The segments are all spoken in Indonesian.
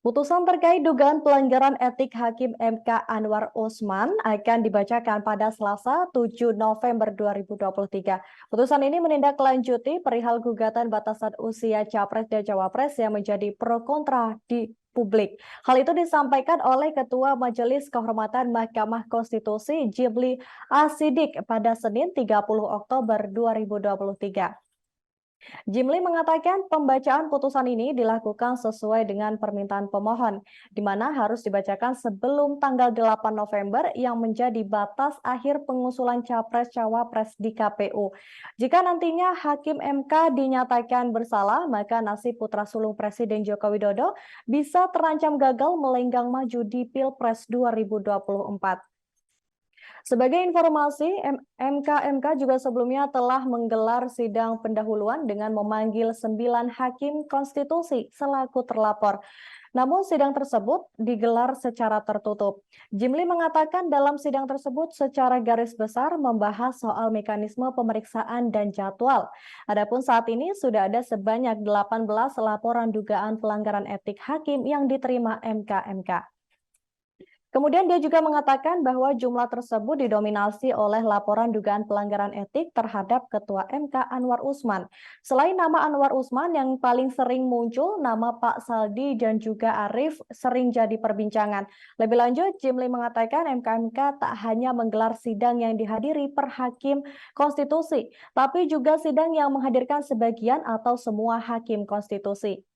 Putusan terkait dugaan pelanggaran etik Hakim MK Anwar Usman akan dibacakan pada Selasa 7 November 2023. Putusan ini menindaklanjuti perihal gugatan batasan usia Capres dan Cawapres yang menjadi pro kontra di publik. Hal itu disampaikan oleh Ketua Majelis Kehormatan Mahkamah Konstitusi Jibli Asidik pada Senin 30 Oktober 2023. Jimli mengatakan pembacaan putusan ini dilakukan sesuai dengan permintaan pemohon, di mana harus dibacakan sebelum tanggal 8 November yang menjadi batas akhir pengusulan Capres-Cawapres di KPU. Jika nantinya Hakim MK dinyatakan bersalah, maka nasib putra sulung Presiden Joko Widodo bisa terancam gagal melenggang maju di Pilpres 2024. Sebagai informasi, MK juga sebelumnya telah menggelar sidang pendahuluan dengan memanggil 9 hakim konstitusi selaku terlapor. Namun sidang tersebut digelar secara tertutup. Jimli mengatakan dalam sidang tersebut secara garis besar membahas soal mekanisme pemeriksaan dan jadwal. Adapun saat ini sudah ada sebanyak 18 laporan dugaan pelanggaran etik hakim yang diterima MK. Kemudian dia juga mengatakan bahwa jumlah tersebut didominasi oleh laporan dugaan pelanggaran etik terhadap Ketua MK Anwar Usman. Selain nama Anwar Usman yang paling sering muncul, nama Pak Saldi dan juga Arief sering jadi perbincangan. Lebih lanjut, Jimli mengatakan MK tak hanya menggelar sidang yang dihadiri per hakim konstitusi, tapi juga sidang yang menghadirkan sebagian atau semua hakim konstitusi.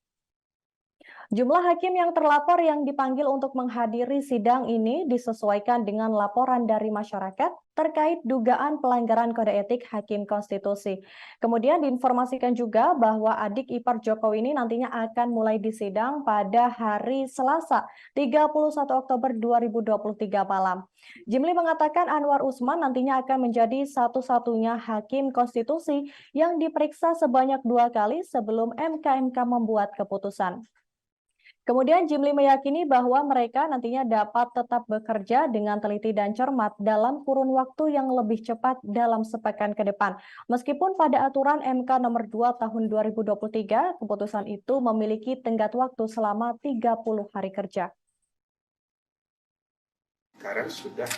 Jumlah hakim yang terlapor yang dipanggil untuk menghadiri sidang ini disesuaikan dengan laporan dari masyarakat terkait dugaan pelanggaran kode etik hakim konstitusi. Kemudian diinformasikan juga bahwa adik ipar Jokowi ini nantinya akan mulai disidang pada hari Selasa 31 Oktober 2023 malam. Jimli mengatakan Anwar Usman nantinya akan menjadi satu-satunya hakim konstitusi yang diperiksa sebanyak 2 kali sebelum MK membuat keputusan. Kemudian Jimli meyakini bahwa mereka nantinya dapat tetap bekerja dengan teliti dan cermat dalam kurun waktu yang lebih cepat dalam sepekan ke depan. Meskipun pada aturan MK nomor 2 tahun 2023, keputusan itu memiliki tenggat waktu selama 30 hari kerja. Sekarang sudah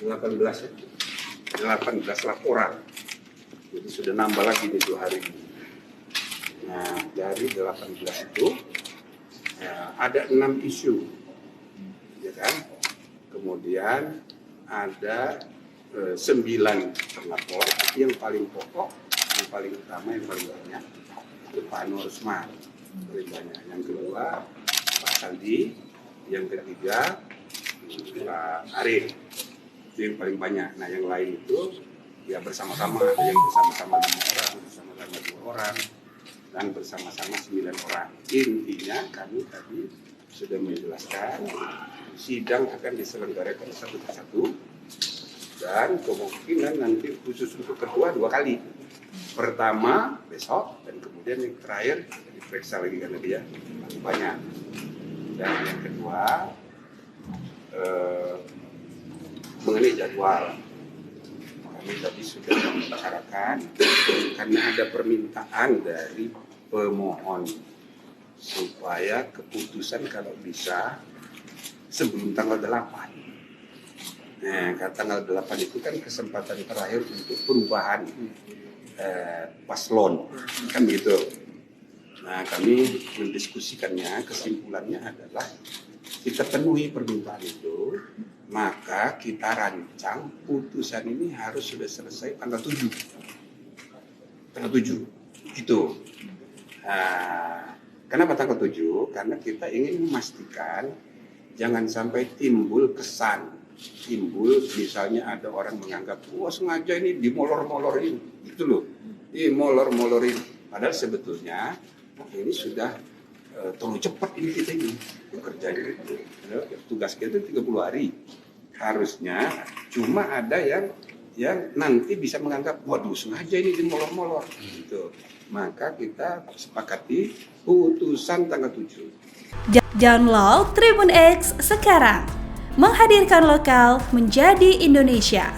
18 laporan. Jadi sudah nambah lagi di 2 hari ini. Nah, dari 18 itu ada 6 isu, ya kan? Kemudian ada 9 terlapor, tapi yang paling pokok, yang paling utama, yang paling banyak itu Pak Anwar Usman, paling banyak. Yang kedua Pak Saldi, yang ketiga Pak Arief, itu yang paling banyak. Nah, yang lain itu ya bersama-sama, ada yang bersama-sama 5 orang, bersama-sama 2 orang, dan bersama-sama 9 orang. Intinya kami tadi sudah menjelaskan sidang akan diselenggarakan satu persatu dan kemungkinan nanti khusus untuk kedua 2 kali. Pertama besok dan kemudian yang terakhir diperiksa lagi karena dia masih banyak. Dan yang kedua mengenai jadwal. Kami tadi sudah membicarakan karena ada permintaan dari pemohon supaya keputusan kalau bisa sebelum tanggal 8. Nah, tanggal 8 itu kan kesempatan terakhir untuk perubahan paslon, kan begitu. Nah, kami mendiskusikannya, kesimpulannya adalah kita penuhi permintaan itu, maka kita rancang putusan ini harus sudah selesai tanggal 7. Tanggal 7, itu. Nah, kenapa tanggal 7? Karena kita ingin memastikan jangan sampai timbul kesan. Timbul misalnya ada orang menganggap, wah sengaja ini dimolor-molorin. Gitu loh, dimolor-molorin. Padahal sebetulnya ini sudah terlalu cepat ini kita ini bekerjanya itu. Tugas kita 30 hari. Harusnya cuma ada yang nanti bisa menganggap waduh sengaja ini dimolor-molor gitu. Maka kita sepakati putusan tanggal 7. Download Tribun X sekarang. Menghadirkan lokal menjadi Indonesia.